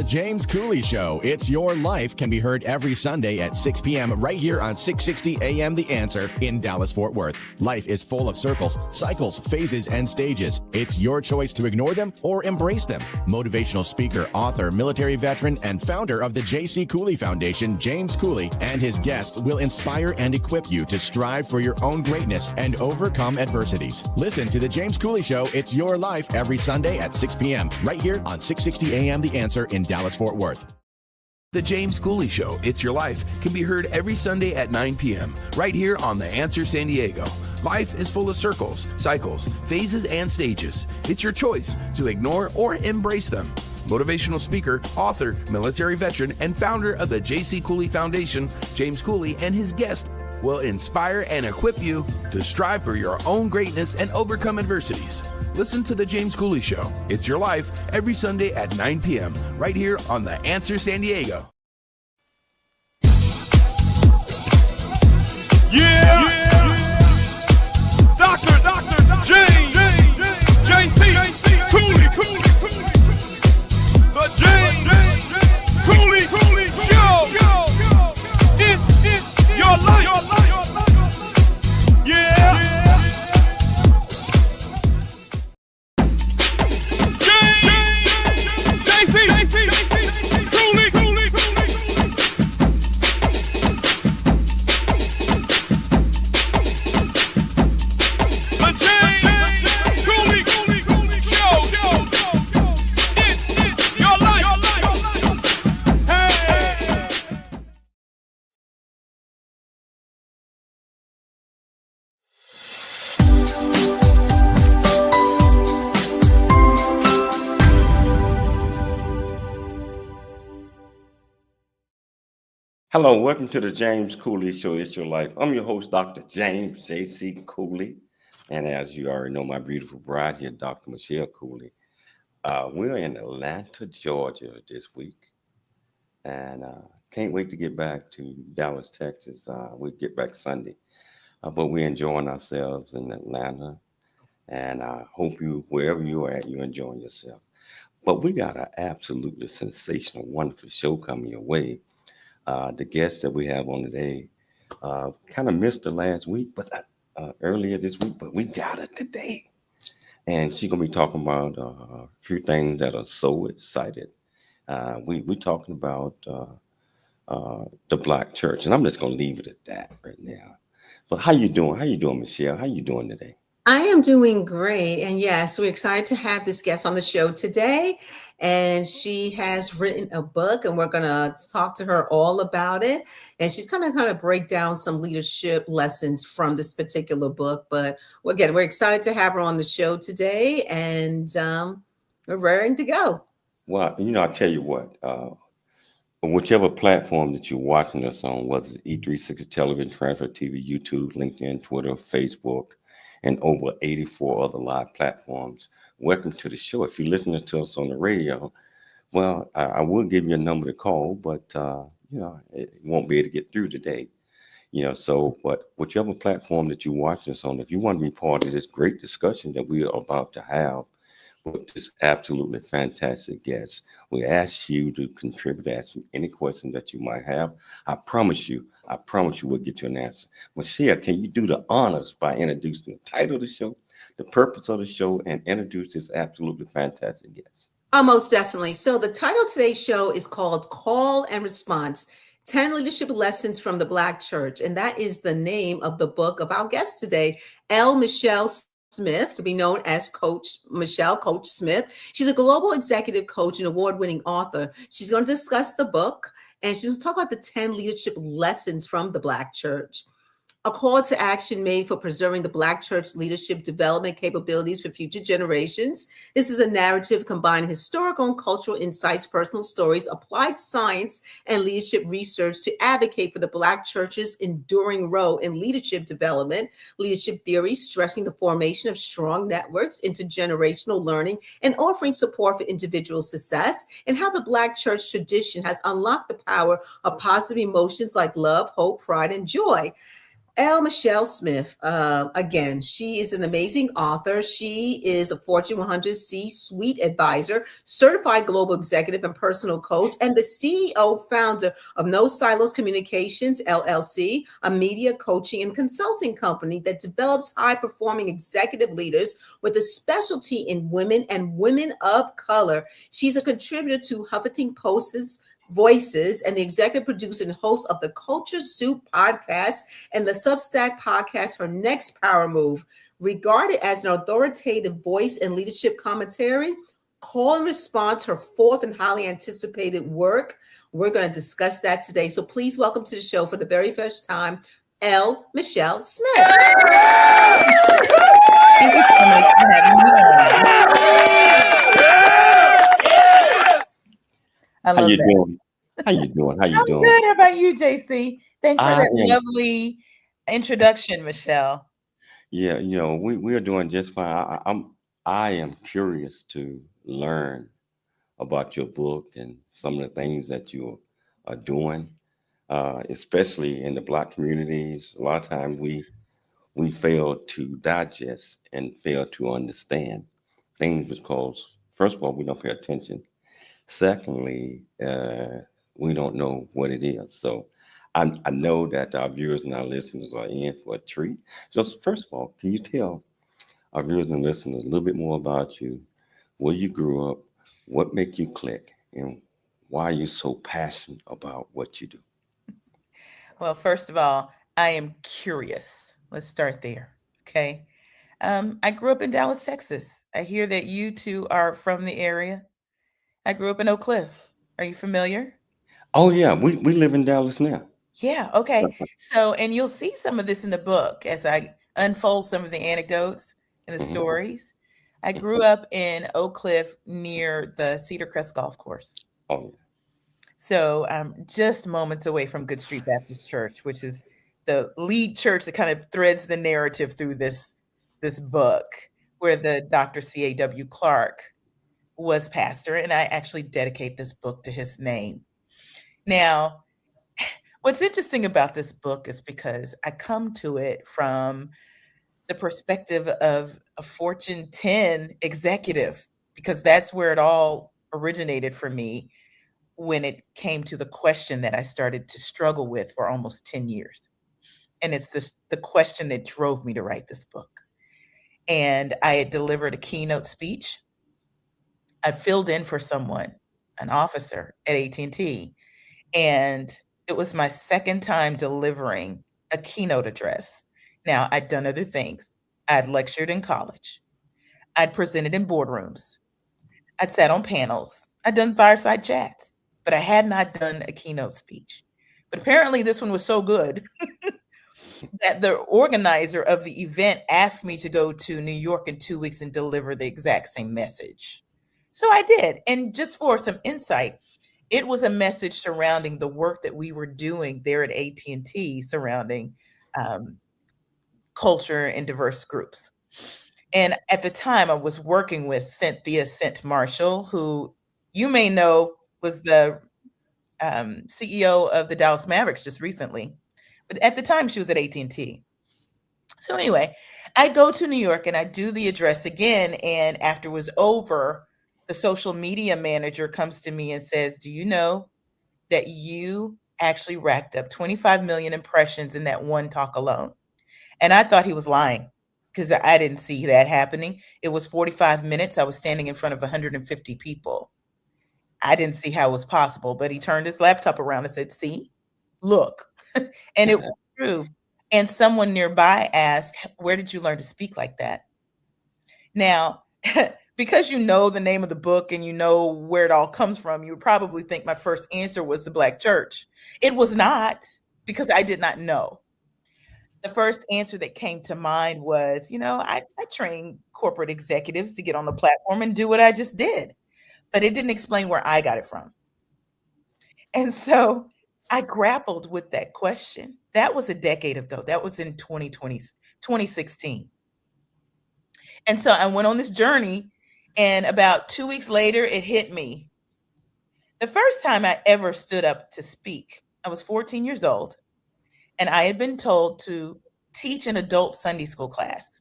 James Cooley Show, It's Your Life, can be heard every Sunday at 6 p.m. right here on 660 AM The Answer in Dallas-Fort Worth. Life is full of circles, cycles, phases, and stages. It's your choice to ignore them or embrace them. Motivational speaker, author, military veteran, and founder of the J.C. Cooley Foundation, James Cooley, and his guests will inspire and equip you to strive for your own greatness and overcome adversities. Listen to the James Cooley Show, It's Your Life, every Sunday at 6 p.m. right here on 660 AM The Answer in Dallas-Fort Worth. The James Cooley Show, It's Your Life, can be heard every Sunday at 9 p.m. right here on The Answer San Diego. Life is full of circles, cycles, phases, and stages. It's your choice to ignore or embrace them. Motivational speaker, author, military veteran, and founder of the J.C. Cooley Foundation, James Cooley, and his guest will inspire and equip you to strive for your own greatness and overcome adversities. Listen to The James Cooley Show, It's Your Life, every Sunday at 9 p.m. right here on The Answer San Diego. Yeah! Dr. James J.C. Cooley. The James Cooley Show. It's your life. Yeah! Hello, welcome to the James Cooley Show, It's Your Life. I'm your host, Dr. James J.C. Cooley. And as you already know, my beautiful bride here, Dr. Michelle Cooley. We're in Atlanta, Georgia this week. And can't wait to get back to Dallas, Texas. We get back Sunday. But we're enjoying ourselves in Atlanta. And I hope you, wherever you're at, you're enjoying yourself. But we got an absolutely sensational, wonderful show coming your way. The guest that we have on today kind of missed the last week, but earlier this week, but we got it today. And she's going to be talking about a few things that are so excited. We're talking about the Black church, and I'm just going to leave it at that right now. But how you doing? How you doing, Michelle? How you doing today? I am doing great. And yes, we're excited to have this guest on the show today. And she has written a book, and we're going to talk to her all about it. And she's going to kind of break down some leadership lessons from this particular book. But again, we're excited to have her on the show today, and we're raring to go. Well, I tell you what, whichever platform that you're watching us on, whether it's E360 Television, Transfer TV, YouTube, LinkedIn, Twitter, Facebook, and over 84 other live platforms. Welcome to the show. If you're listening to us on the radio, well, I will give you a number to call, but it won't be able to get through today. But whichever platform that you watch us on, if you want to be part of this great discussion that we are about to have with this absolutely fantastic guest, we ask you to contribute, ask any question that you might have. I promise you we'll get you an answer. Michelle, can you do the honors by introducing the title of the show, the purpose of the show, and introduce this absolutely fantastic guest? Oh, most definitely. So the title of today's show is called Call and Response, 10 Leadership Lessons from the Black Church. And that is the name of the book of our guest today, Michelle Smith, to be known as Coach Smith. She's a global executive coach and award-winning author. She's going to discuss the book, and she's going to talk about the 10 leadership lessons from the Black church. A call to action made for preserving the Black church leadership development capabilities for future generations. This is a narrative combining historical and cultural insights, personal stories, applied science, and leadership research to advocate for the Black church's enduring role in leadership development, leadership theory, stressing the formation of strong networks, intergenerational learning, and offering support for individual success, and how the Black church tradition has unlocked the power of positive emotions like love, hope, pride, and joy. L. Michelle Smith, again, she is an amazing author. She is a Fortune 100 C-suite advisor, certified global executive and personal coach, and the CEO founder of No Silos Communications, LLC, a media coaching and consulting company that develops high-performing executive leaders with a specialty in women and women of color. She's a contributor to Huffington Post's Voices and the executive producer and host of the Culture Soup podcast and the Substack podcast, Her Next Power Move. Regarded as an authoritative voice and leadership commentary, Call and Response, her fourth and highly anticipated work. We're going to discuss that today. So please welcome to the show for the very first time, L. Michelle Smith. Thank you so much for having me on. I love How you that. doing? How you doing? How you I'm doing? good. How about you, JC? Thanks for I that am. lovely introduction, Michelle. Yeah, we are doing just fine. I am curious to learn about your book and some of the things that you are doing, especially in the Black communities. A lot of times we fail to digest and fail to understand things because, first of all, we don't pay attention. Secondly, we don't know what it is. So I know that our viewers and our listeners are in for a treat. So first of all, can you tell our viewers and listeners a little bit more about you, where you grew up, what make you click, and why you're so passionate about what you do? Well, first of all, I am curious. Let's start there. Okay. I grew up in Dallas, Texas. I hear that you two are from the area. I grew up in Oak Cliff. Are you familiar? Oh yeah, we live in Dallas now. Yeah, okay. So, and you'll see some of this in the book as I unfold some of the anecdotes and the Mhm. stories. I grew up in Oak Cliff near the Cedar Crest Golf Course. Oh So, just moments away from Good Street Baptist Church, which is the lead church that kind of threads the narrative through this book, where the Dr. C.A.W. Clark was pastor, and I actually dedicate this book to his name. Now, what's interesting about this book is because I come to it from the perspective of a Fortune 10 executive, because that's where it all originated for me when it came to the question that I started to struggle with for almost 10 years. And it's the question that drove me to write this book. And I had delivered a keynote speech. I filled in for someone, an officer at AT&T, and it was my second time delivering a keynote address. Now, I'd done other things. I'd lectured in college. I'd presented in boardrooms. I'd sat on panels. I'd done fireside chats, but I had not done a keynote speech. But apparently, this one was so good that the organizer of the event asked me to go to New York in 2 weeks and deliver the exact same message. So I did. And just for some insight, it was a message surrounding the work that we were doing there at AT&T surrounding culture and diverse groups. And at the time, I was working with Cynthia Cent Marshall, who you may know was the CEO of the Dallas Mavericks just recently. But at the time, she was at AT&T. So anyway, I go to New York and I do the address again. And after it was over, the social media manager comes to me and says, "Do you know that you actually racked up 25 million impressions in that one talk alone?" And I thought he was lying because I didn't see that happening. It was 45 minutes. I was standing in front of 150 people. I didn't see how it was possible, but he turned his laptop around and said, "See, look." And it was true. And someone nearby asked, "Where did you learn to speak like that?" Now, because you know the name of the book and you know where it all comes from, you would probably think my first answer was the Black church. It was not, because I did not know. The first answer that came to mind was, I train corporate executives to get on the platform and do what I just did, but it didn't explain where I got it from. And so I grappled with that question. That was a decade ago. That was in 2016. And so I went on this journey, and about 2 weeks later, it hit me. The first time I ever stood up to speak, I was 14 years old, and I had been told to teach an adult Sunday school class.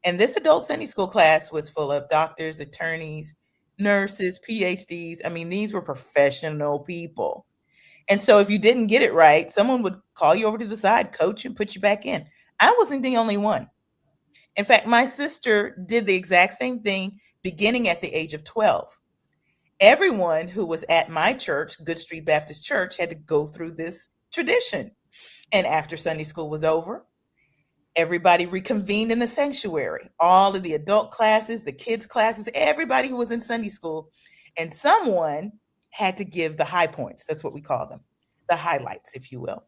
And this adult Sunday school class was full of doctors, attorneys, nurses, PhDs. I mean, these were professional people. And so if you didn't get it right, someone would call you over to the side, coach, and put you back in. I wasn't the only one. In fact, my sister did the exact same thing beginning at the age of 12. Everyone who was at my church, Good Street Baptist Church, had to go through this tradition. And after Sunday school was over, everybody reconvened in the sanctuary. All of the adult classes, the kids classes, everybody who was in Sunday school, and someone had to give the high points. That's what we call them, the highlights, if you will.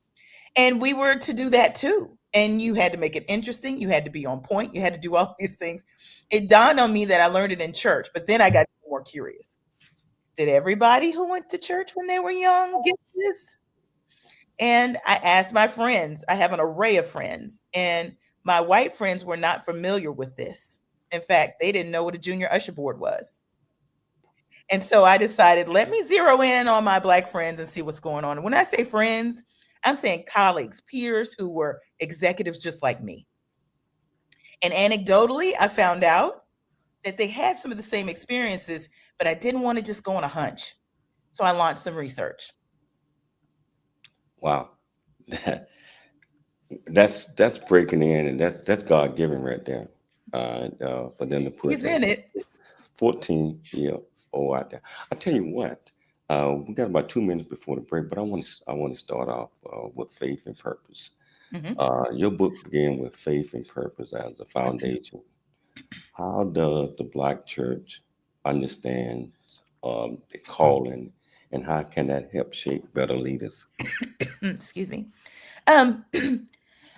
And we were to do that too. And you had to make it interesting. You had to be on point. You had to do all these things. It dawned on me that I learned it in church, but then I got more curious. Did everybody who went to church when they were young get this? And I asked my friends. I have an array of friends, and my white friends were not familiar with this. In fact, they didn't know what a junior usher board was. And so I decided, let me zero in on my Black friends and see what's going on. And when I say friends, I'm saying colleagues, peers who were executives just like me. And anecdotally, I found out that they had some of the same experiences, but I didn't want to just go on a hunch. So I launched some research. Wow. That's breaking in, and that's God-given right there. For them to put He's in it. 14-year-old out there. I tell you what, we got about 2 minutes before the break, but I want to start off with faith and purpose. Mhm. Your book began with faith and purpose as a foundation. How does the Black church understand the calling, and how can that help shape better leaders? Excuse me.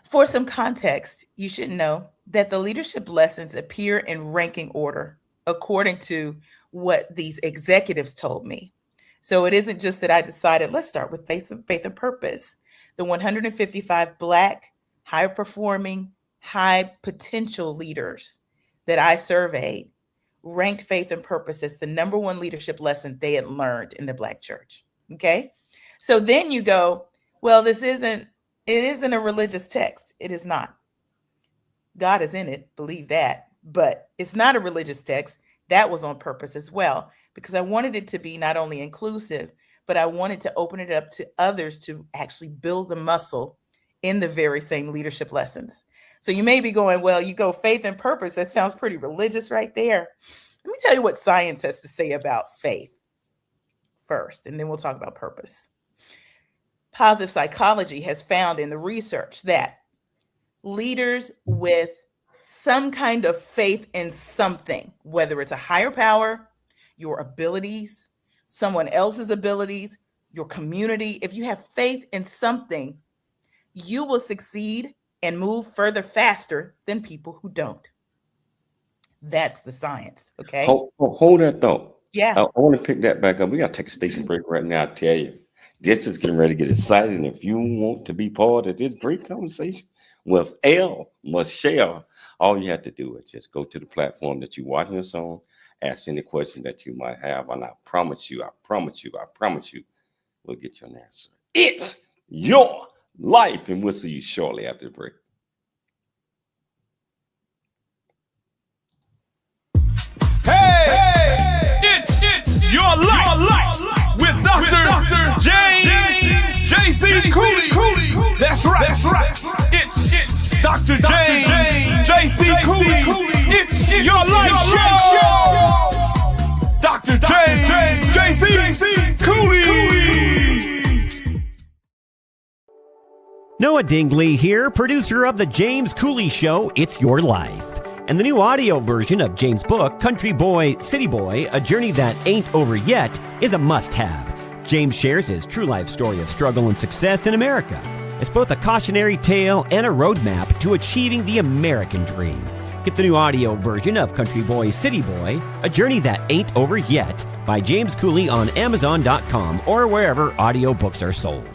For some context, you should know that the leadership lessons appear in ranking order according to what these executives told me. So it isn't just that I decided, let's start with faith and purpose. The 155 Black, high-performing, high-potential leaders that I surveyed ranked faith and purpose as the number one leadership lesson they had learned in the Black church. Okay? So then you go, well, it isn't a religious text. It is not. God is in it, believe that, but it's not a religious text. That was on purpose as well, because I wanted it to be not only inclusive, but I wanted to open it up to others to actually build the muscle in the very same leadership lessons. So you may be going, well, you go faith and purpose. That sounds pretty religious right there. Let me tell you what science has to say about faith first, and then we'll talk about purpose. Positive psychology has found in the research that leaders with some kind of faith in something, whether it's a higher power, your abilities, someone else's abilities, your community, if you have faith in something, you will succeed and move further faster than people who don't. That's the science, okay? Hold that thought. Yeah. I want to pick that back up. We got to take a station break right now. I tell you, this is getting ready to get excited. And if you want to be part of this great conversation with Elle Michelle, all you have to do is just go to the platform that you're watching us on, ask any question that you might have, and I promise you, we'll get you an answer. It's your life, and we'll see you shortly after the break. Hey, it's your life with Dr. James J.C. Cooley. That's right. It's Dr. James J.C. Cooley. It's your life show. Dr. James J.C. Cooley. Noah Dingley here, producer of The James Cooley Show, It's Your Life. And the new audio version of James' book, Country Boy, City Boy, A Journey That Ain't Over Yet, is a must-have. James shares his true life story of struggle and success in America. It's both a cautionary tale and a roadmap to achieving the American dream. Get the new audio version of Country Boy, City Boy, A Journey That Ain't Over Yet by James Cooley on Amazon.com or wherever audiobooks are sold.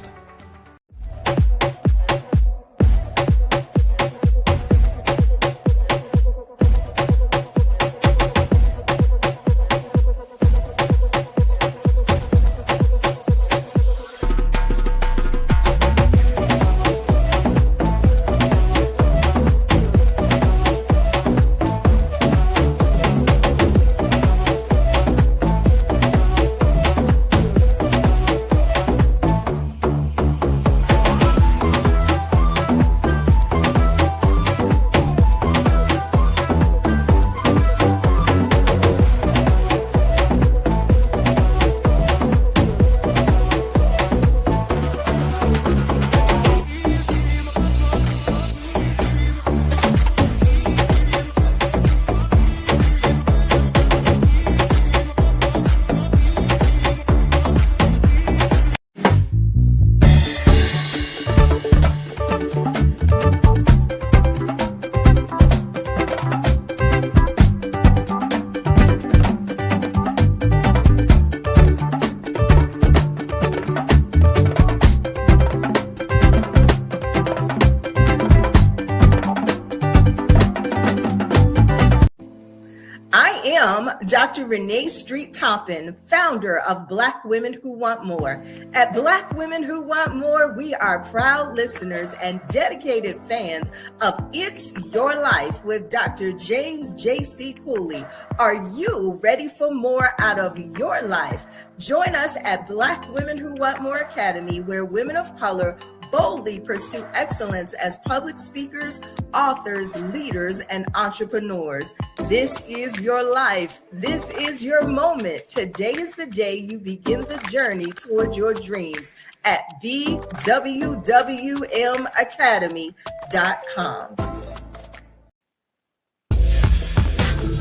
am Dr. Renee Street Toppin, founder of Black Women Who Want More. At Black Women Who Want More, we are proud listeners and dedicated fans of It's Your Life with Dr. James J.C. Cooley. Are you ready for more out of your life? Join us at Black Women Who Want More Academy, where women of color boldly pursue excellence as public speakers, authors, leaders, and entrepreneurs. This is your life. This is your moment. Today is the day you begin the journey toward your dreams at bwwmacademy.com.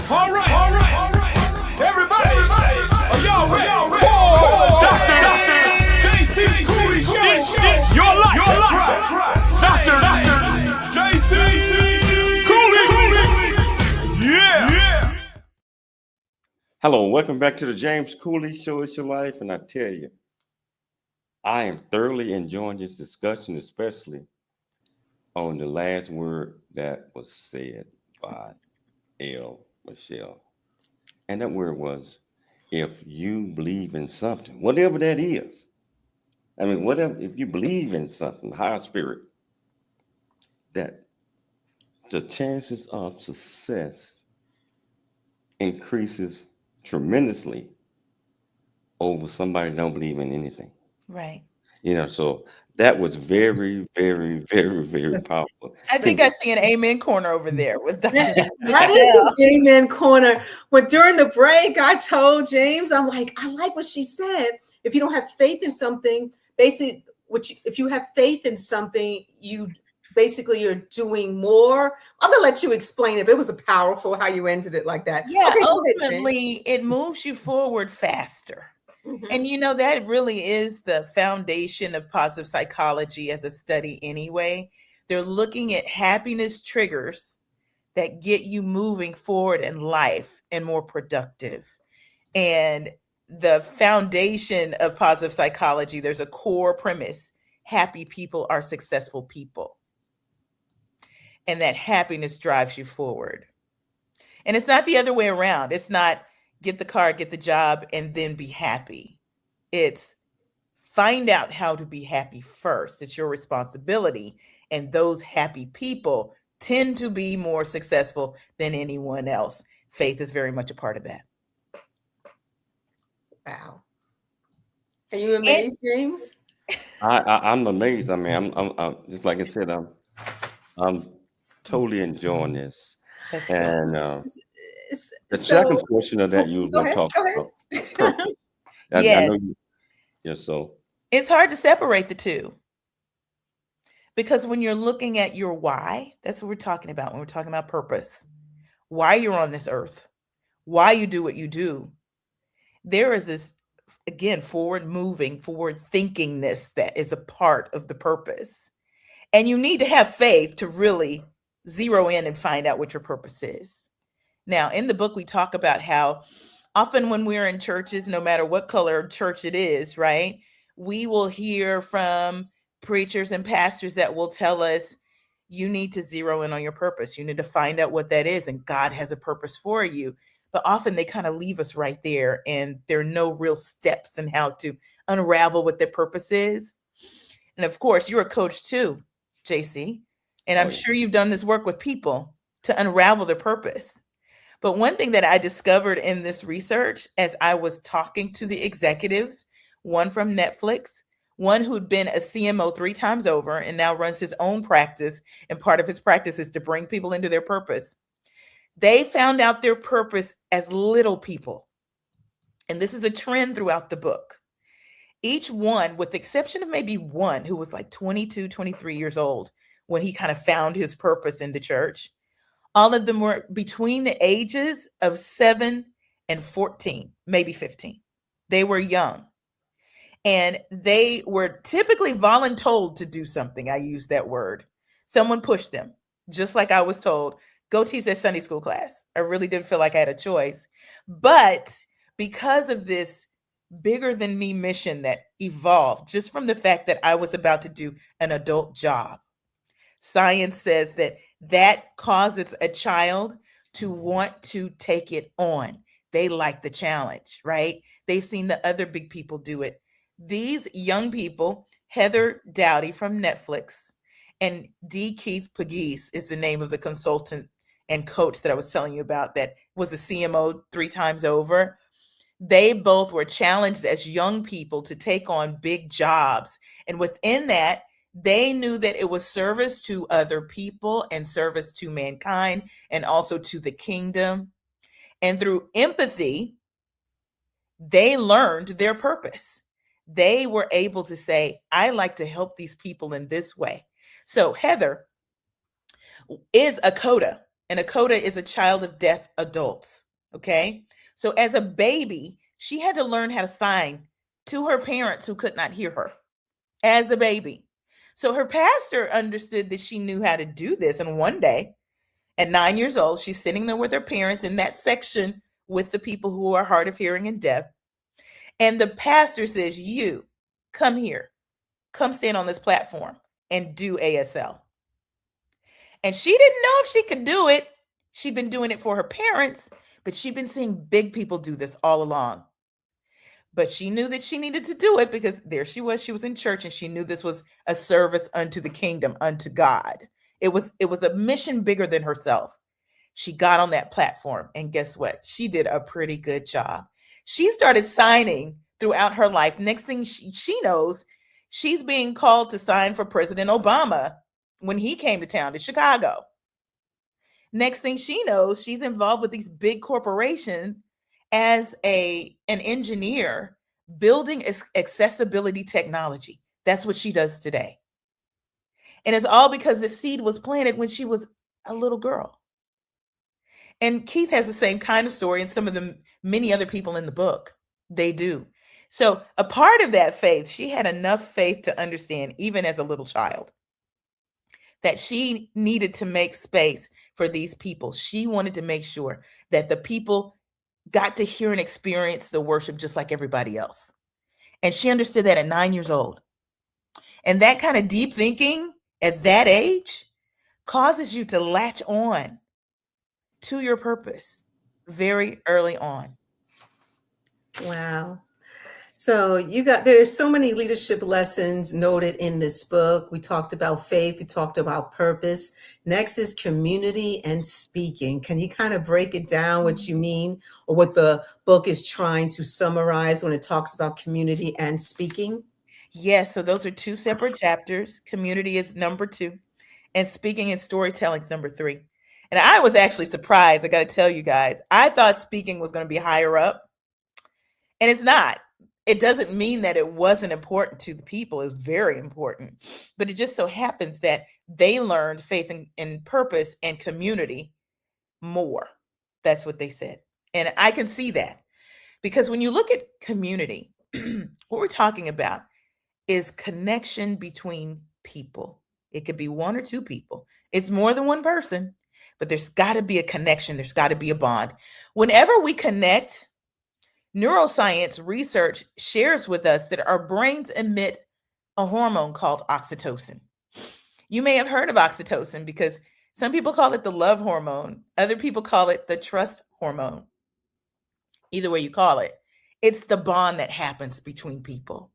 All right. Everybody. Are y'all ready? Dr. J.C. Cooley Show. It's your life. Dr. J.C. Cooley. Yeah. Hello, welcome back to the James Cooley Show. It's your life, and I tell you, I am thoroughly enjoying this discussion, especially on the last word that was said by L. Michelle. And that word was, if you believe in something, whatever that is. I mean, whatever, if you believe in something, higher spirit, that the chances of success increases tremendously over somebody that don't believe in anything. Right. You know, so that was very, very, very, very powerful. I think I see an amen corner over there with Dr. That is an amen corner. But during the break, I told James, I'm like, I like what she said. If you don't have faith in something, basically, if you have faith in something, you're doing more. I'm gonna let you explain it, but it was powerful how you ended it like that. Yeah, okay, ultimately, it moves you forward faster. Mm-hmm. And that really is the foundation of positive psychology as a study anyway. They're looking at happiness triggers that get you moving forward in life and more productive. And the foundation of positive psychology, there's a core premise: happy people are successful people. And that happiness drives you forward. And it's not the other way around. It's not get the car, get the job, and then be happy. It's find out how to be happy first. It's your responsibility. And those happy people tend to be more successful than anyone else. Faith is very much a part of that. Wow. Are you amazed, James? I'm amazed. I mean, I'm just like I said, I'm totally enjoying this. And the second portion of that you were going to talk about. Yes. So it's hard to separate the two, because when you're looking at your why, that's what we're talking about when we're talking about purpose, why you're on this earth, why you do what you do. There is this, again, forward moving, forward thinkingness that is a part of the purpose. And you need to have faith to really zero in and find out what your purpose is. Now, in the book, we talk about how often when we're in churches, no matter what color church it is, right, we will hear from preachers and pastors that will tell us, you need to zero in on your purpose. You need to find out what that is. And God has a purpose for you. But often they kind of leave us right there, and there are no real steps in how to unravel what their purpose is. And of course, you're a coach too, JC. And I'm sure you've done this work with people to unravel their purpose. But one thing that I discovered in this research, as I was talking to the executives, one from Netflix, one who'd been a CMO 3 times over and now runs his own practice, and part of his practice is to bring people into their purpose. They found out their purpose as little people. And this is a trend throughout the book. Each one, with the exception of maybe one who was like 22, 23 years old when he kind of found his purpose in the church, all of them were between the ages of 7 and 14, maybe 15. They were young. And they were typically voluntold to do something. I use that word. Someone pushed them, just like I was told, go teach that Sunday school class. I really didn't feel like I had a choice. But because of this bigger than me mission that evolved just from the fact that I was about to do an adult job, science says that causes a child to want to take it on. They like the challenge, right? They've seen the other big people do it. These young people, Heather Dowdy from Netflix and D. Keith Pagese is the name of the consultant and coach that I was telling you about that was the CMO 3 times over. They both were challenged as young people to take on big jobs. And within that, they knew that it was service to other people and service to mankind and also to the kingdom. And through empathy, they learned their purpose. They were able to say, I like to help these people in this way. So Heather is a CODA, and a CODA is a child of deaf adults. Okay. So as a baby, she had to learn how to sign to her parents who could not hear her as a baby. So her pastor understood that she knew how to do this. And one day at 9 years old, she's sitting there with her parents in that section with the people who are hard of hearing and deaf. And the pastor says, you come here, come stand on this platform and do ASL. And she didn't know if she could do it. She'd been doing it for her parents, but she'd been seeing big people do this all along. But she knew that she needed to do it because there she was in church, and she knew this was a service unto the kingdom, unto God. It was a mission bigger than herself. She got on that platform, and guess what? She did a pretty good job. She started signing throughout her life. Next thing she knows, she's being called to sign for President Obama when he came to town to Chicago. Next thing she knows, she's involved with these big corporations as an engineer building accessibility technology. That's what she does today. And it's all because the seed was planted when she was a little girl. And Keith has the same kind of story, and some of the many other people in the book, they do. So a part of that faith, she had enough faith to understand, even as a little child, that she needed to make space for these people. She wanted to make sure that the people got to hear and experience the worship just like everybody else. And she understood that at 9 years old. And that kind of deep thinking at that age causes you to latch on to your purpose very early on. Wow. So there's so many leadership lessons noted in this book. We talked about faith, we talked about purpose. Next is community and speaking. Can you kind of break it down, what you mean, or what the book is trying to summarize when it talks about community and speaking? Yes, so those are 2 separate chapters. Community is number 2, and speaking and storytelling is number 3. And I was actually surprised, I got to tell you guys. I thought speaking was going to be higher up, and it's not. It doesn't mean that it wasn't important to the people. It's very important. But it just so happens that they learned faith and purpose and community more. That's what they said. And I can see that. Because when you look at community, what we're talking about is connection between people. It could be 1 or 2 people. It's more than one person, but there's got to be a connection. There's got to be a bond. Whenever we connect, neuroscience research shares with us that our brains emit a hormone called oxytocin. You may have heard of oxytocin because some people call it the love hormone. Other people call it the trust hormone. Either way you call it, it's the bond that happens between people.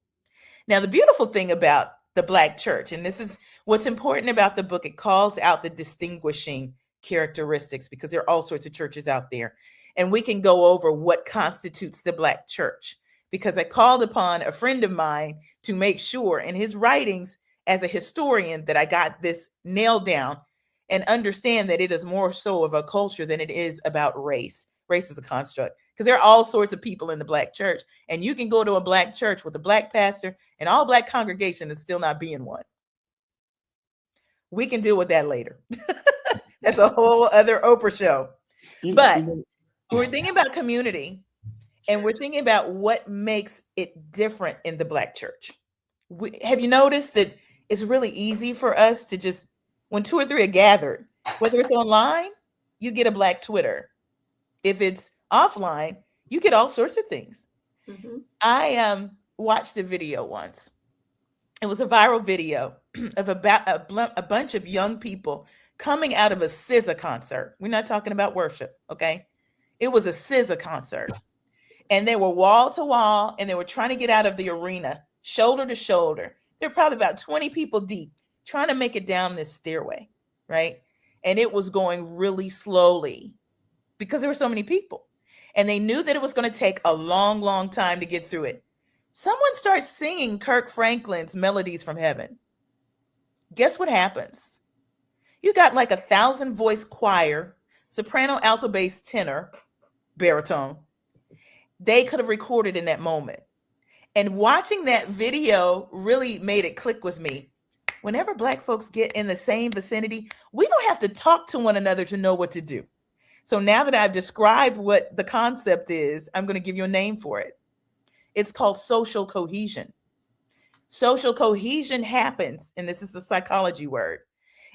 Now, the beautiful thing about the Black church, and this is what's important about the book, it calls out the distinguishing characteristics because there are all sorts of churches out there. And we can go over what constitutes the Black church, because I called upon a friend of mine to make sure in his writings as a historian that I got this nailed down and understand that it is more so of a culture than it is about race. Race is a construct because there are all sorts of people in the Black church, and you can go to a Black church with a Black pastor and all Black congregation and still not being one. We can deal with that later. That's a whole other Oprah show. But we're thinking about community, and we're thinking about what makes it different in the Black church. Have you noticed that it's really easy for us to just, when 2 or 3 are gathered, whether it's online, you get a Black Twitter. If it's offline, you get all sorts of things. Mm-hmm. I watched a video once. It was a viral video of about a bunch of young people coming out of a SZA concert. We're not talking about worship, okay? It was a SZA concert. And they were wall to wall, and they were trying to get out of the arena, shoulder to shoulder. There were probably about 20 people deep trying to make it down this stairway, right? And it was going really slowly because there were so many people. And they knew that it was going to take a long, long time to get through it. Someone starts singing Kirk Franklin's Melodies from Heaven. Guess what happens? You got like 1,000-voice choir, soprano, alto, bass, tenor, baritone. They could have recorded in that moment. And watching that video really made it click with me. Whenever Black folks get in the same vicinity, we don't have to talk to one another to know what to do. So now that I've described what the concept is, I'm going to give you a name for it. It's called social cohesion. Social cohesion happens, and this is a psychology word.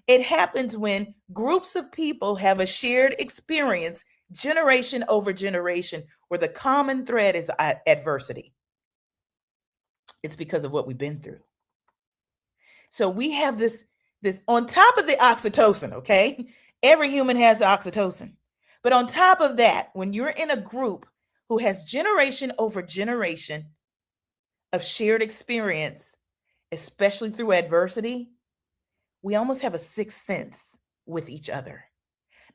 It happens when groups of people have a shared experience, generation over generation, where the common thread is adversity. It's because of what we've been through. So we have this on top of the oxytocin, okay? Every human has the oxytocin. But on top of that, when you're in a group who has generation over generation of shared experience, especially through adversity, we almost have a sixth sense with each other.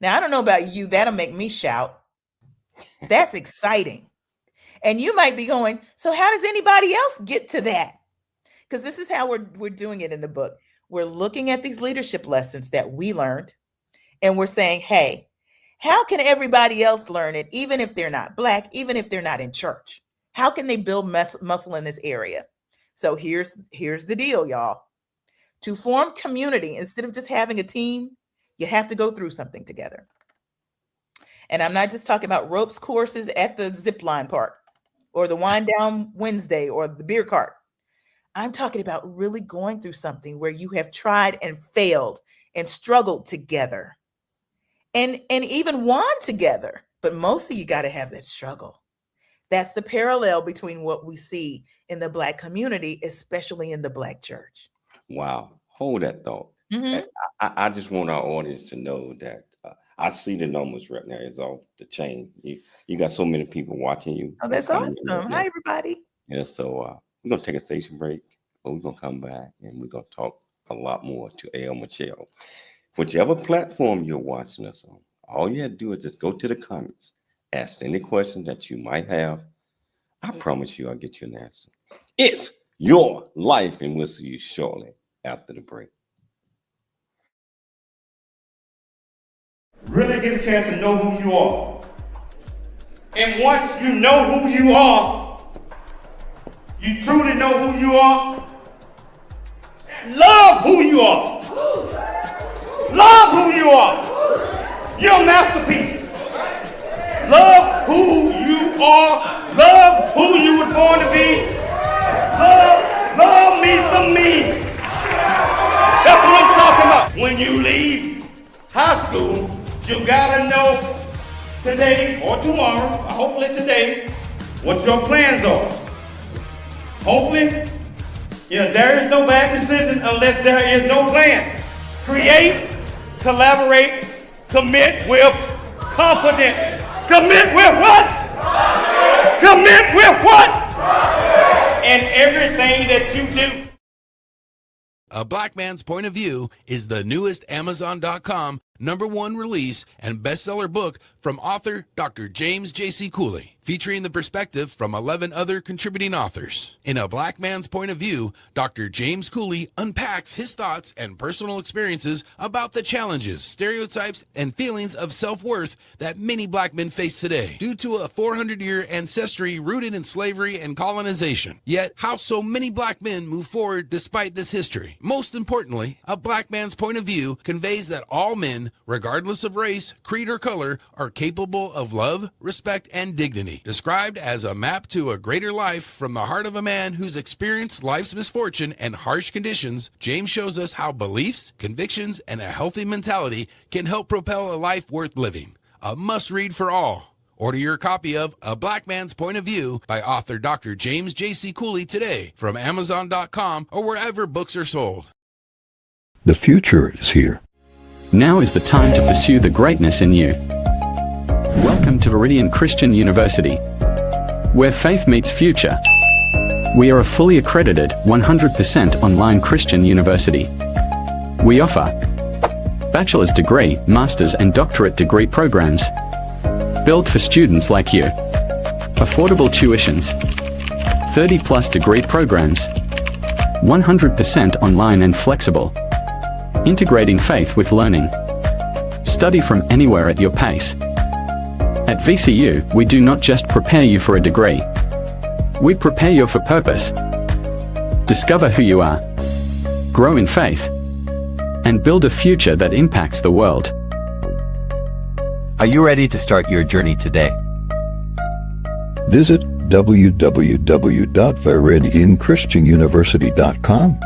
Now, I don't know about you, that'll make me shout. That's exciting. And you might be going, so how does anybody else get to that? Because this is how we're doing it in the book. We're looking at these leadership lessons that we learned, and we're saying, hey, how can everybody else learn it, even if they're not Black, even if they're not in church? How can they build muscle in this area? So here's the deal, y'all. To form community, instead of just having a team, you have to go through something together. And I'm not just talking about ropes courses at the zip line park or the wind down Wednesday or the beer cart. I'm talking about really going through something where you have tried and failed and struggled together and even won together. But mostly you got to have that struggle. That's the parallel between what we see in the Black community, especially in the Black church. Wow. Hold that thought. Mm-hmm. I just want our audience to know that I see the numbers right now. It's off the chain. You got so many people watching you. Oh, that's awesome. Hi, everybody. Yeah, so we're going to take a station break, but we're going to come back and we're going to talk a lot more to El Michelle. Whichever platform you're watching us on, all you have to do is just go to the comments, ask any question that you might have. I promise you I'll get you an answer. It's your life, and we'll see you shortly after the break. Really get a chance to know who you are. And once you know who you are, you truly know who you are, love who you are. Love who you are. You're a masterpiece. Love who you are. Love who you were born to be. Love me some me. That's what I'm talking about. When you leave high school, you gotta know today or tomorrow, or hopefully today, what your plans are. Hopefully, there is no bad decision unless there is no plan. Create, collaborate, commit with confidence. Commit with what? Commit with what? In everything that you do. A Black Man's Point of View is the newest Amazon.com #1 release and bestseller book from author Dr. James J.C. Cooley, featuring the perspective from 11 other contributing authors. In A Black Man's Point of View, Dr. James Cooley unpacks his thoughts and personal experiences about the challenges, stereotypes, and feelings of self-worth that many Black men face today due to a 400-year ancestry rooted in slavery and colonization. Yet, how so many Black men move forward despite this history. Most importantly, A Black Man's Point of View conveys that all men, regardless of race, creed, or color, are capable of love, respect, and dignity. Described as a map to a greater life from the heart of a man who's experienced life's misfortune and harsh conditions, James shows us how beliefs, convictions, and a healthy mentality can help propel a life worth living. A must-read for all. Order your copy of A Black Man's Point of View by author Dr. James J.C. Cooley today from Amazon.com or wherever books are sold. The future is here. Now is the time to pursue the greatness in you. Welcome to Viridian Christian University, where faith meets future. We are a fully accredited, 100% online Christian university. We offer bachelor's degree, master's and doctorate degree programs, built for students like you. Affordable tuitions, 30+ degree programs, 100% online and flexible. Integrating faith with learning. Study from anywhere at your pace. At VCU, we do not just prepare you for a degree. We prepare you for purpose. Discover who you are, grow in faith, and build a future that impacts the world. Are you ready to start your journey today? Visit www.viridianchristianuniversity.com.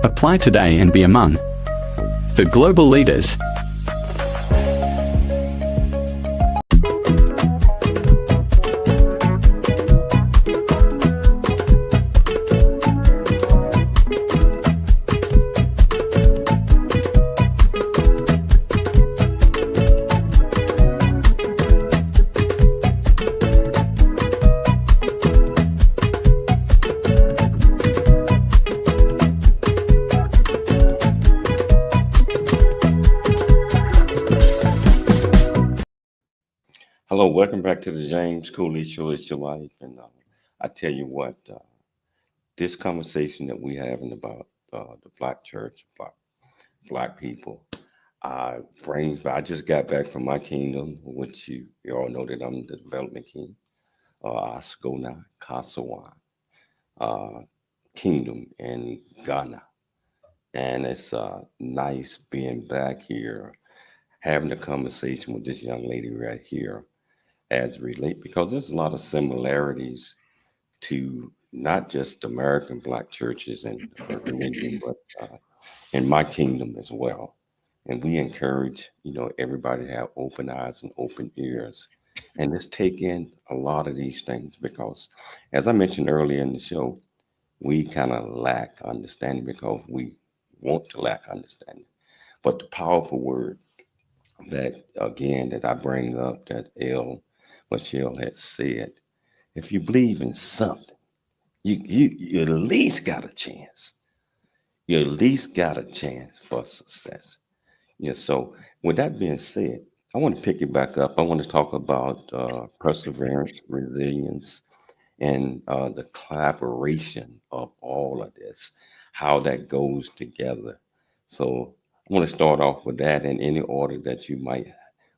Apply today and be among the global leaders. Hello, welcome back to the James Cooley Show. It's your life. And I tell you what, this conversation that we having about the Black church, black people, brings. I just got back from my kingdom, which you all know that I'm the development king, Ascona Kasawan kingdom in Ghana, and it's nice being back here, having a conversation with this young lady right here, as relate, because there's a lot of similarities to not just American Black churches and religion, but in my kingdom as well. And we encourage, everybody to have open eyes and open ears and just take in a lot of these things, because as I mentioned earlier in the show, we kind of lack understanding because we want to lack understanding. But the powerful word that, again, that I bring up, that Michelle had said, if you believe in something, you at least got a chance. You at least got a chance for success. Yeah. So with that being said, I want to pick it back up. I want to talk about perseverance, resilience, and the collaboration of all of this, how that goes together. So I want to start off with that in any order that you might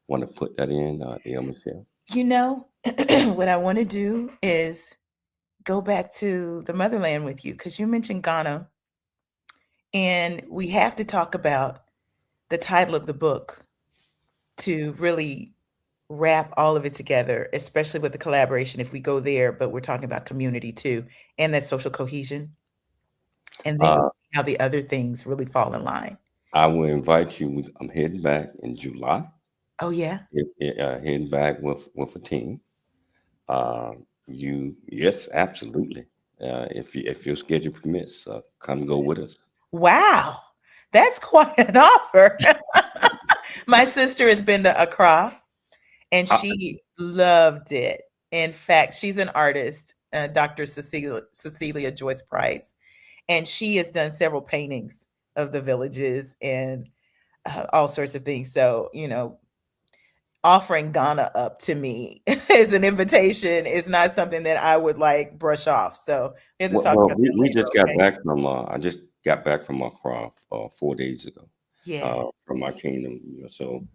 want to put that in, Michelle. What I want to do is go back to the motherland with you, because you mentioned Ghana, and we have to talk about the title of the book to really wrap all of it together, especially with the collaboration, if we go there, but we're talking about community too, and that social cohesion. And then you'll see how the other things really fall in line. I will invite you. I'm heading back in July. Oh, yeah. Heading back with a team. Yes, absolutely. If your schedule permits, come go with us. Wow, that's quite an offer. My sister has been to Accra, and she loved it. In fact, she's an artist, Dr. Cecilia Joyce Price, and she has done several paintings of the villages and all sorts of things. So, offering Ghana up to me as an invitation is not something that I would brush off. So we have to talk about that we later, just got okay? back from I just got back from Accra 4 days ago. Yeah. From my kingdom. So,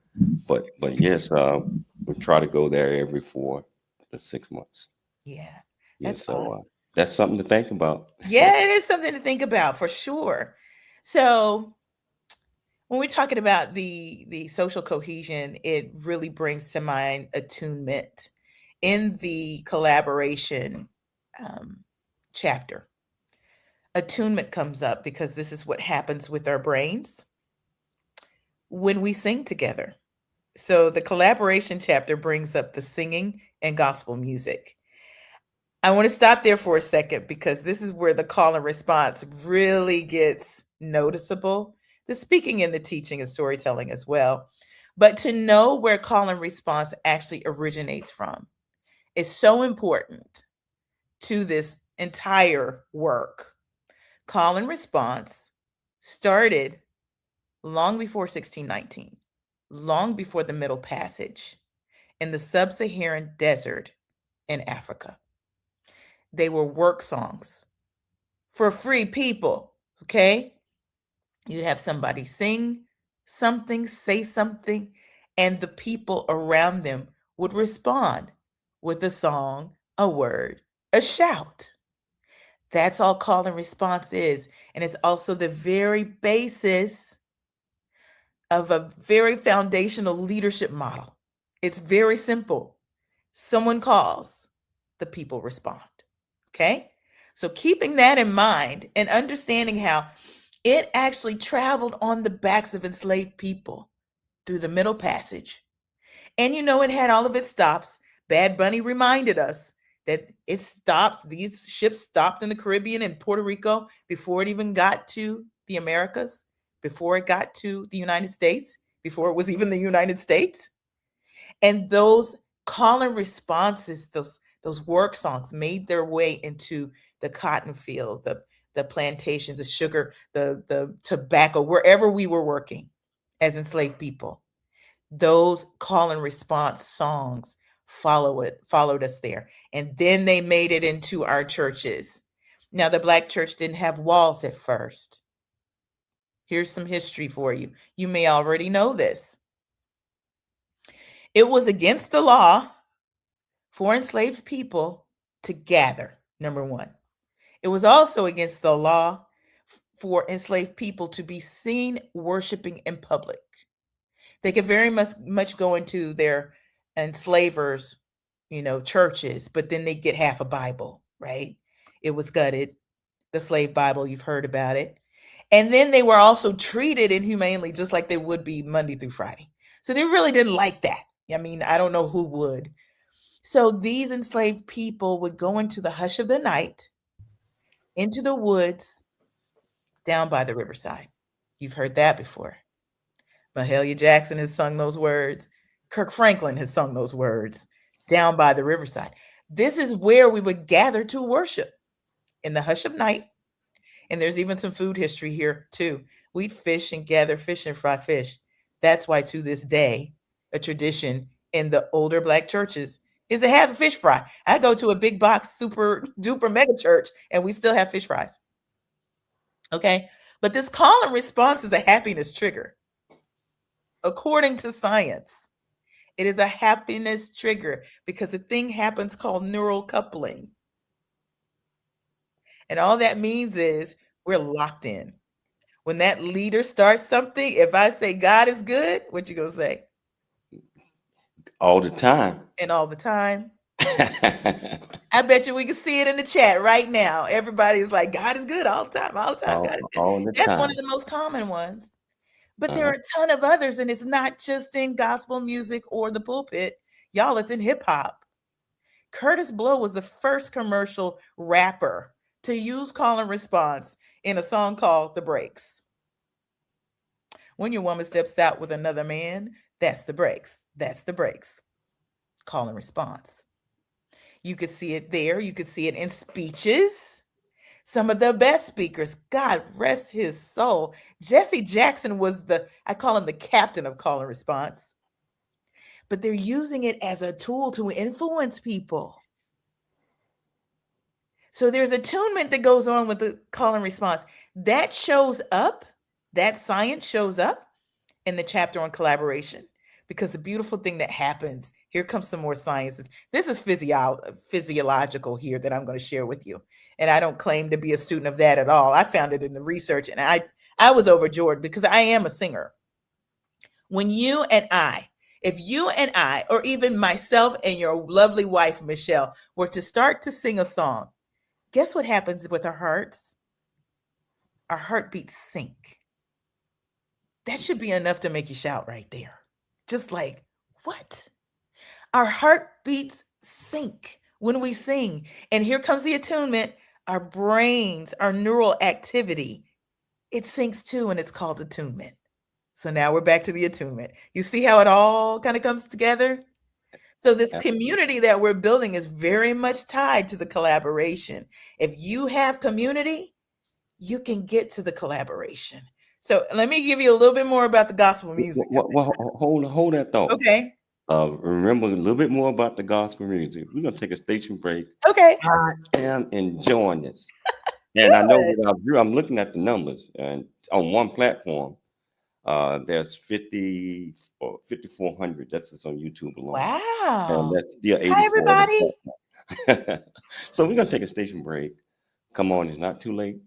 but yes, we try to go there every 4 to 6 months. Yeah. Yeah, That's so awesome. that's something to think about. Yeah, it is something to think about for sure. So when we're talking about the social cohesion, it really brings to mind attunement. In the collaboration chapter, attunement comes up because this is what happens with our brains when we sing together. So the collaboration chapter brings up the singing and gospel music. I want to stop there for a second because this is where the call and response really gets noticeable, the speaking and the teaching and storytelling as well. But to know where call and response actually originates from is so important to this entire work. Call and response started long before 1619, long before the Middle Passage in the sub-Saharan desert in Africa. They were work songs for free people, okay? You'd have somebody sing something, say something, and the people around them would respond with a song, a word, a shout. That's all call and response is. And it's also the very basis of a very foundational leadership model. It's very simple. Someone calls, the people respond. Okay? So keeping that in mind and understanding how it actually traveled on the backs of enslaved people through the Middle Passage. And it had all of its stops. Bad Bunny reminded us that it stopped, these ships stopped in the Caribbean and Puerto Rico before it even got to the Americas, before it got to the United States, before it was even the United States. And those call and responses, those work songs made their way into the cotton field, the plantations, the sugar, the tobacco, wherever we were working as enslaved people. Those call and response songs followed us there. And then they made it into our churches. Now, the Black church didn't have walls at first. Here's some history for you. You may already know this. It was against the law for enslaved people to gather, number one. It was also against the law for enslaved people to be seen worshiping in public. They could very much go into their enslavers, churches, but then they get half a Bible, right? It was gutted. The slave Bible, you've heard about it. And then they were also treated inhumanely, just like they would be Monday through Friday. So they really didn't like that. I mean, I don't know who would. So these enslaved people would go into the hush of the night, into the woods, down by the riverside. You've heard that before. Mahalia Jackson has sung those words. Kirk Franklin has sung those words, down by the riverside. This is where we would gather to worship in the hush of night. And there's even some food history here too. We'd fish and gather fish and fry fish. That's why to this day, a tradition in the older Black churches is to have a fish fry. I go to a big box, super duper mega church, and we still have fish fries. Okay. But this call and response is a happiness trigger. According to science, it is a happiness trigger because a thing happens called neural coupling. And all that means is we're locked in. When that leader starts something, if I say God is good, what you gonna say? All the time. And all the time. I bet you we can see it in the chat right now. Everybody's like, God is good all the time, all the time. God is good. All the That's time. one of the most common ones. But there are a ton of others, and it's not just in gospel music or the pulpit. Y'all, it's in hip hop. Curtis Blow was the first commercial rapper to use call and response in a song called The Breaks. When your woman steps out with another man, that's the breaks. That's the breaks. Call and response. You could see it there. You could see it in speeches. Some of the best speakers, God rest his soul. Jesse Jackson was I call him the captain of call and response. But they're using it as a tool to influence people. So there's attunement that goes on with the call and response. That shows up, that science shows up in the chapter on collaboration. Because the beautiful thing that happens, here comes some more science. This is physiological here that I'm going to share with you. And I don't claim to be a student of that at all. I found it in the research, and I was overjoyed because I am a singer. When you and I, if you and I, or even myself and your lovely wife, Michelle, were to start to sing a song, guess what happens with our hearts? Our heartbeats sync. That should be enough to make you shout right there. Just like, what? Our heartbeats sync when we sing. And here comes the attunement. Our brains, our neural activity it syncs too, and it's called attunement. So now we're back to the attunement. You see how it all kind of comes together? So this community that we're building is very much tied to the collaboration. If you have community, you can get to the collaboration. So let me give you a little bit more about the gospel music. Hold that thought. Okay. Remember a little bit more about the gospel music. We're gonna take a station break. Okay. I am enjoying this, and I know that I'm looking at the numbers, and on one platform, there's 5,400. That's just on YouTube alone. Wow. And that's still 84. Hi, everybody. So we're gonna take a station break. Come on, it's not too late.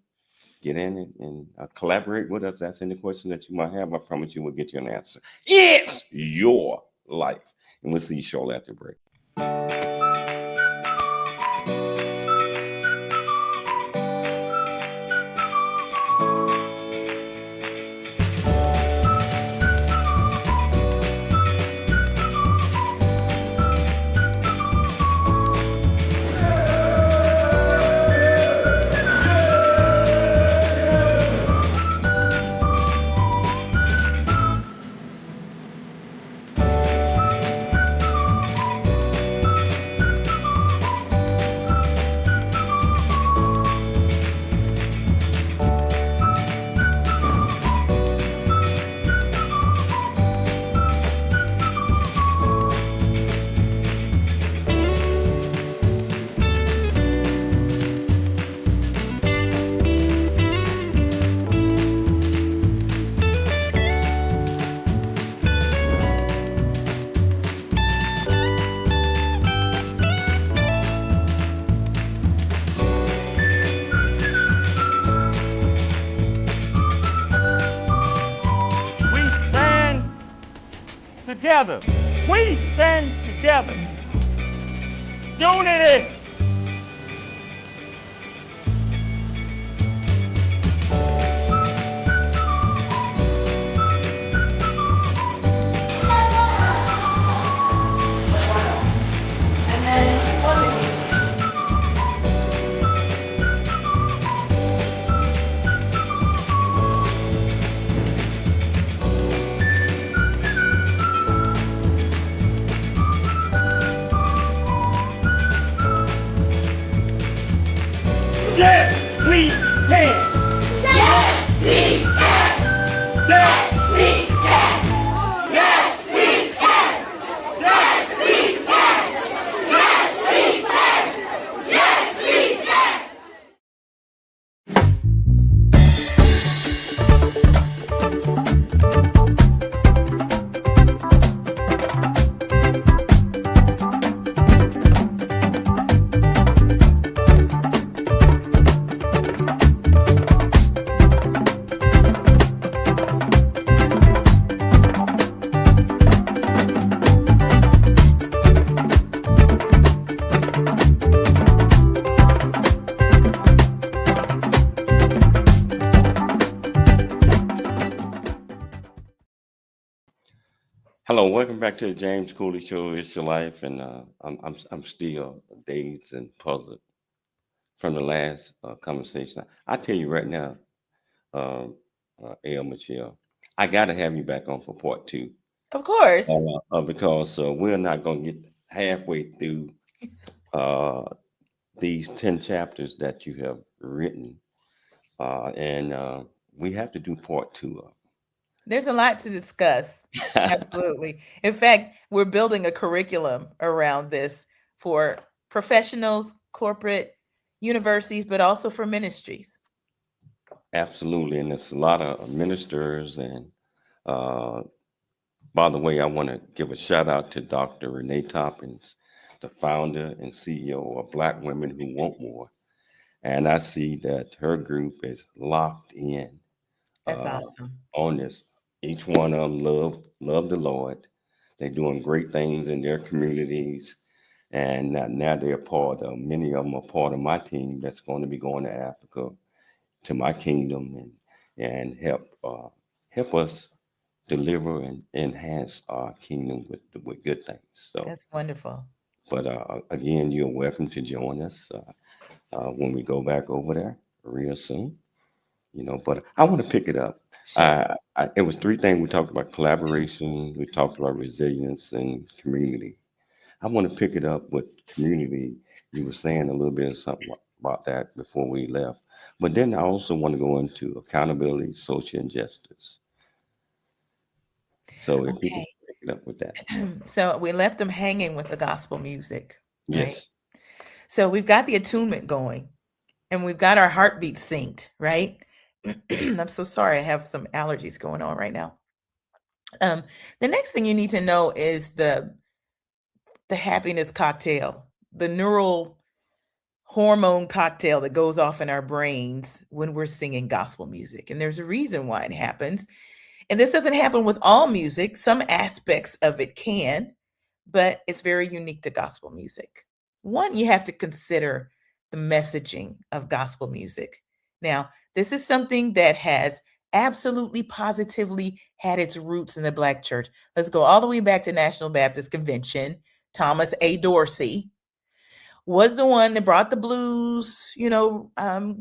Get in it and collaborate with us. Ask any question that you might have. I promise you we'll get you an answer. It's your life. And we'll see you shortly after the break. Together. We stand together. Unity. And then what it is. Yes, we can. Yes, we can. Yes, We can. Yes, we can. Yes, we can. Yes, we can. Yes, we can. Hello, welcome back to the James Cooley Show. It's your life, and I'm still dazed and puzzled from the last conversation. I tell you right now, Michelle, I got to have you back on for part two. Of course. Because we're not going to get halfway through these 10 chapters that you have written, and we have to do part two of. There's a lot to discuss. Absolutely. In fact, we're building a curriculum around this for professionals, corporate universities, but also for ministries. Absolutely, and there's a lot of ministers. And by the way, I want to give a shout out to Dr. Renee Toppins, the founder and CEO of Black Women Who Want More. And I see that her group is locked in That's awesome. on this. Each one of them love the Lord. They're doing great things in their communities, and now they're part of. Many of them are part of my team that's going to be going to Africa, to my kingdom, and help us deliver and enhance our kingdom with good things. So That's wonderful. But again, you're welcome to join us when we go back over there real soon. But I want to pick it up. Sure. It was three things we talked about: collaboration, we talked about resilience, and community. I want to pick it up with community. You were saying a little bit of something about that before we left, but then I also want to go into accountability, social injustice. So if we can Okay. pick it up with that, So we left them hanging with the gospel music, right? yes. So we've got the attunement going and we've got our heartbeat synced, right? I'm so sorry. I have some allergies going on right now. The next thing you need to know is the happiness cocktail, the neural hormone cocktail that goes off in our brains when we're singing gospel music. And there's a reason why it happens. And this doesn't happen with all music. Some aspects of it can, but it's very unique to gospel music. One, you have to consider the messaging of gospel music. Now, this is something that has absolutely positively had its roots in the Black church. Let's go all the way back to National Baptist Convention. Thomas A. Dorsey was the one that brought the blues,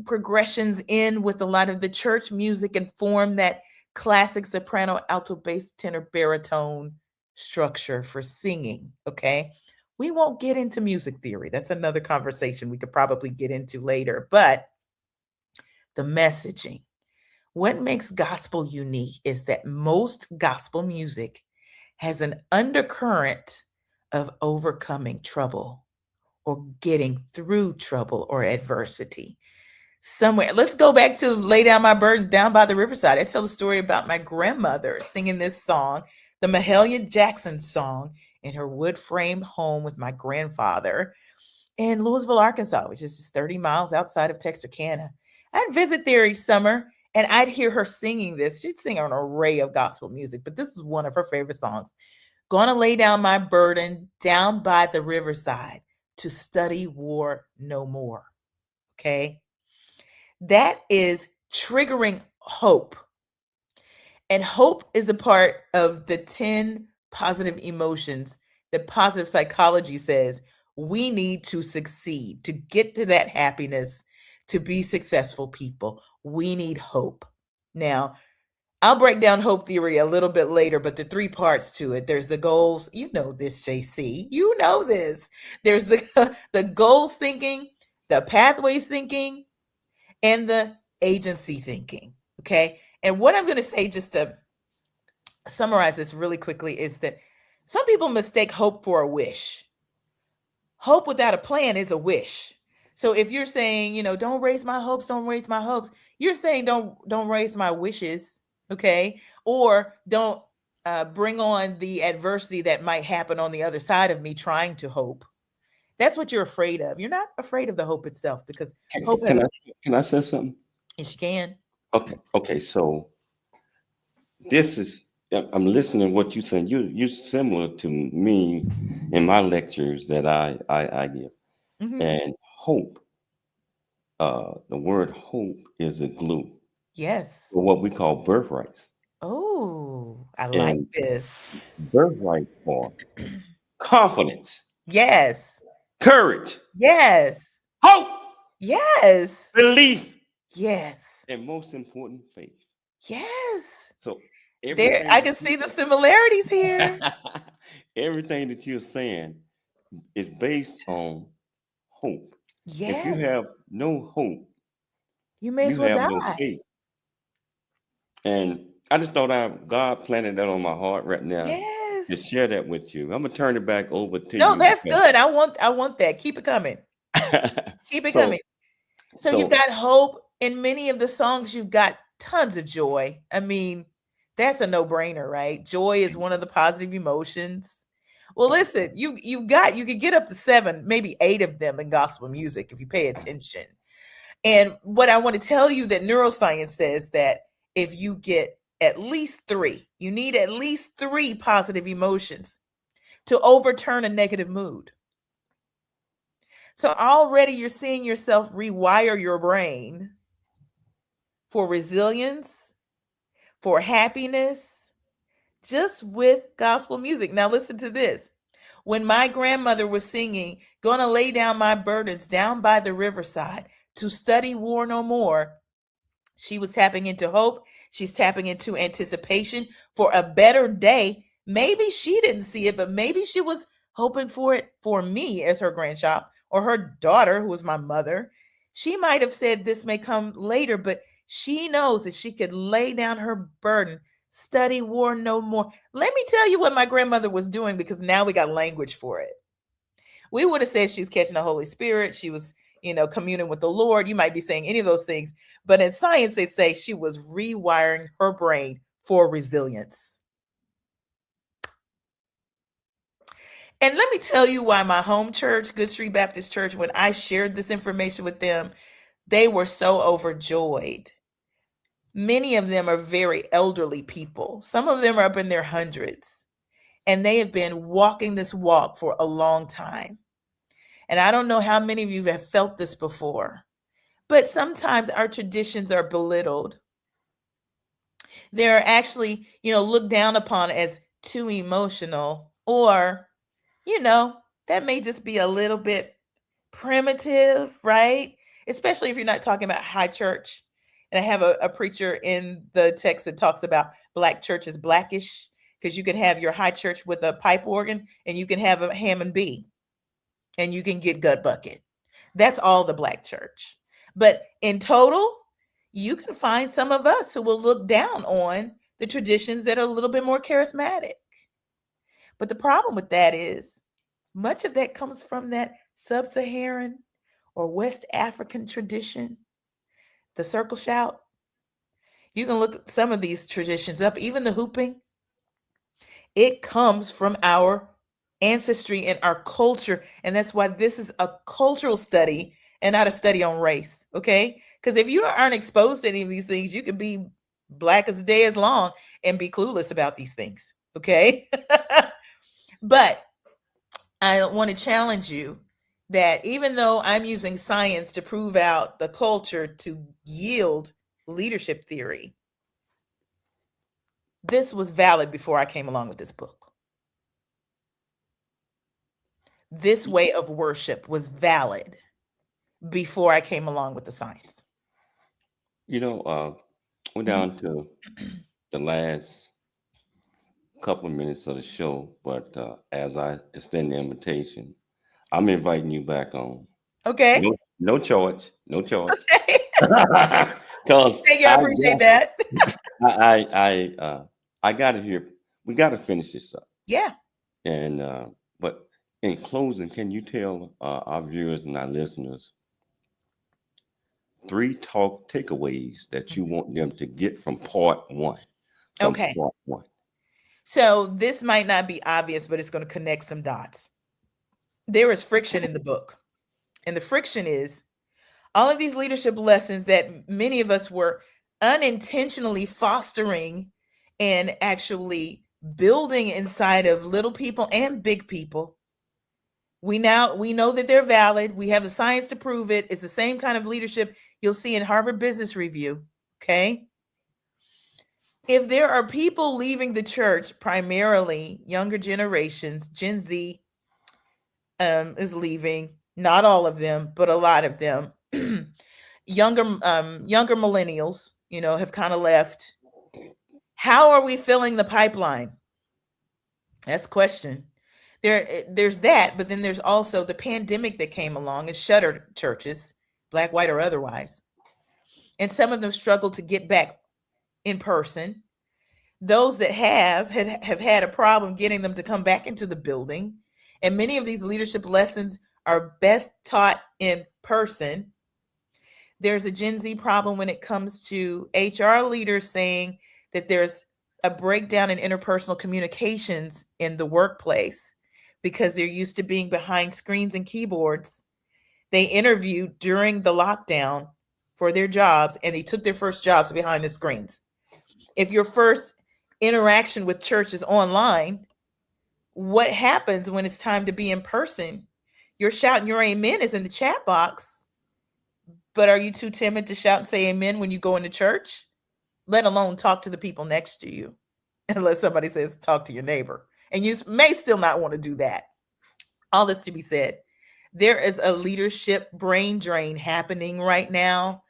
progressions in with a lot of the church music and formed that classic soprano, alto, bass, tenor, baritone structure for singing. Okay. We won't get into music theory. That's another conversation we could probably get into later. But the messaging, what makes gospel unique is that most gospel music has an undercurrent of overcoming trouble or getting through trouble or adversity. Somewhere, let's go back to Lay Down My Burden Down by the Riverside. I tell a story about my grandmother singing this song, the Mahalia Jackson song, in her wood frame home with my grandfather in Louisville, Arkansas, which is just 30 miles outside of Texarkana. I'd visit there each summer and I'd hear her singing this. She'd sing an array of gospel music, but this is one of her favorite songs. Gonna lay down my burden down by the riverside to study war no more. Okay. That is triggering hope. And hope is a part of the 10 positive emotions that positive psychology says we need to succeed, to get to that happiness, to be successful people. We need hope. Now, I'll break down hope theory a little bit later, but the three parts to it. There's the goals. You know this, JC. You know this. There's the goals thinking, the pathways thinking, and the agency thinking. Okay. And what I'm going to say, just to summarize this really quickly, is that some people mistake hope for a wish. Hope without a plan is a wish. So if you're saying, don't raise my hopes, don't raise my hopes, you're saying don't raise my wishes, okay? Or don't bring on the adversity that might happen on the other side of me trying to hope. That's what you're afraid of. You're not afraid of the hope itself, because hope has Can I say something? yes, you can. Okay. So this is I'm listening to what you're saying. You're similar to me in my lectures that I give. Mhm. And hope, the word hope is a glue Yes. for what we call birthrights. Oh, I like And this. birthrights are confidence, Yes. courage, Yes. hope, Yes. belief, Yes. and most important, faith. Yes. So There, I can everything see the similarities here. everything that you're saying is based on hope. If you Yes. have no hope, You may as you well have no die. faith. And I just thought God planted that on my heart right now to Yes. share that with you. I'm gonna turn it back over to No, you that's because good. I want that. Keep it coming. Keep it so coming. So you've got hope in many of the songs. You've got tons of joy. I mean, that's a no-brainer, right? Joy is one of the positive emotions. Well, listen, you could get up to 7, maybe 8 of them in gospel music if you pay attention. And what I want to tell you, that neuroscience says that if you get at least 3, you need at least 3 positive emotions to overturn a negative mood. So already you're seeing yourself rewire your brain for resilience, for happiness, just with gospel music. Now, listen to this. When my grandmother was singing, Gonna lay down my burdens down by the riverside to study war no more, She was tapping into hope. She's tapping into anticipation for a better day. Maybe she didn't see it, but maybe she was hoping for it for me as her grandchild, or her daughter, who was my mother. She might have said this may come later, but she knows that she could lay down her burden, study war no more. Let me tell you what my grandmother was doing, because now we got language for it. We would have said she's catching the Holy Spirit. She was, communing with the Lord. You might be saying any of those things. But in science, they say she was rewiring her brain for resilience. And let me tell you why my home church, Good Street Baptist Church, when I shared this information with them, they were so overjoyed. Many of them are very elderly people. Some of them are up in their hundreds, and they have been walking this walk for a long time. And I don't know how many of you have felt this before, but sometimes our traditions are belittled. They're actually, looked down upon as too emotional, or, that may just be a little bit primitive, right? Especially if you're not talking about high church. And I have a preacher in the text that talks about Black church is Blackish, because you can have your high church with a pipe organ, and you can have a Hammond B, and you can get gut bucket. That's all the Black church. But in total, you can find some of us who will look down on the traditions that are a little bit more charismatic. But the problem with that is much of that comes from that sub-Saharan or West African tradition, the circle shout. You can look some of these traditions up, even the hooping. It comes from our ancestry and our culture. And that's why this is a cultural study and not a study on race, okay? Because if you aren't exposed to any of these things, you could be Black as the day is long and be clueless about these things, okay? But I want to challenge you that even though I'm using science to prove out the culture to yield leadership theory, this was valid before I came along with this book. This way of worship was valid before I came along with the science. We're down to the last couple of minutes of the show, but as I extend the invitation, I'm inviting you back on. Okay. No choice. Okay. Thank you. I appreciate that. I got to hear. We got to finish this up. Yeah. And but in closing, can you tell our viewers and our listeners 3 talk takeaways that you want them to get from part 1? Okay. Part 1. So this might not be obvious, but it's going to connect some dots. There is friction in the book. And the friction is all of these leadership lessons that many of us were unintentionally fostering and actually building inside of little people and big people. We know that they're valid. We have the science to prove it. It's the same kind of leadership you'll see in Harvard Business Review. Okay. If there are people leaving the church, primarily younger generations, Gen Z is leaving, not all of them, but a lot of them. Younger millennials, have kind of left. How are we filling the pipeline? That's a question. There's that, but then there's also the pandemic that came along and shuttered churches, Black, white, or otherwise. And some of them struggled to get back in person. Those that have had a problem getting them to come back into the building. And many of these leadership lessons are best taught in person. There's a Gen Z problem when it comes to HR leaders saying that there's a breakdown in interpersonal communications in the workplace because they're used to being behind screens and keyboards. They interviewed during the lockdown for their jobs, and they took their first jobs behind the screens. If your first interaction with church is online, what happens when it's time to be in person? Your shout and your amen is in the chat box, but are you too timid to shout and say amen when you go into church? Let alone talk to the people next to you, unless somebody says talk to your neighbor. And you may still not want to do that. All this to be said, there is a leadership brain drain happening right now.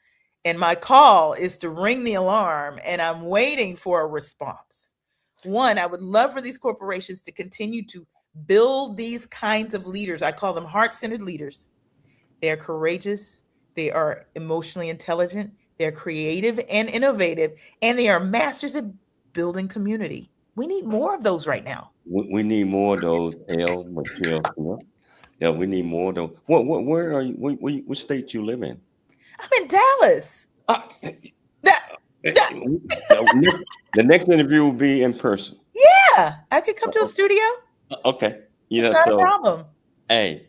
And my call is to ring the alarm, and I'm waiting for a response. One, I would love for these corporations to continue to build these kinds of leaders. I call them heart-centered leaders. They're courageous. They are emotionally intelligent. They're creative and innovative, and they are masters at building community. We need more of those right now. We need more of those, L. Michelle Smith. Yeah, we need more of those. Where are you? What state you live in? I'm in Dallas. The next interview will be in person. Yeah, I could come to a studio. Okay. It's not a problem. Hey,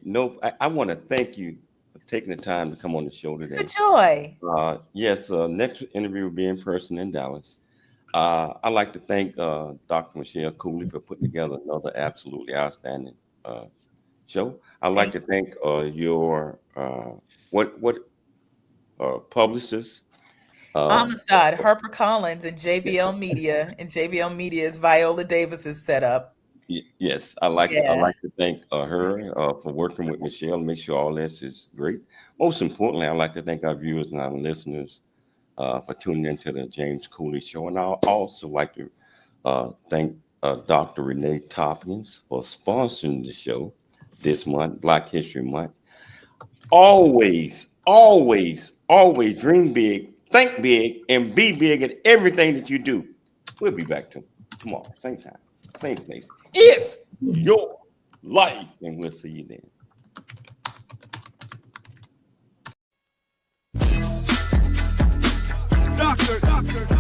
I want to thank you for taking the time to come on the show today. It's a joy. Yes, next interview will be in person in Dallas. I'd like to thank Dr. Michelle Cooley for putting together another absolutely outstanding show. I'd like to thank your publicists. Amistad, HarperCollins, and JVL Media. And JVL Media is Viola Davis's setup. Yes, I'd like to thank her for working with Michelle and make sure all this is great. Most importantly, I'd like to thank our viewers and our listeners for tuning into the James Cooley Show. And I'd also like to thank Dr. Renee Tompkins for sponsoring the show this month, Black History Month. Always dream big, think big, and be big at everything that you do. We'll be back tomorrow, same time, same place. It's your life, and we'll see you then. Doctor.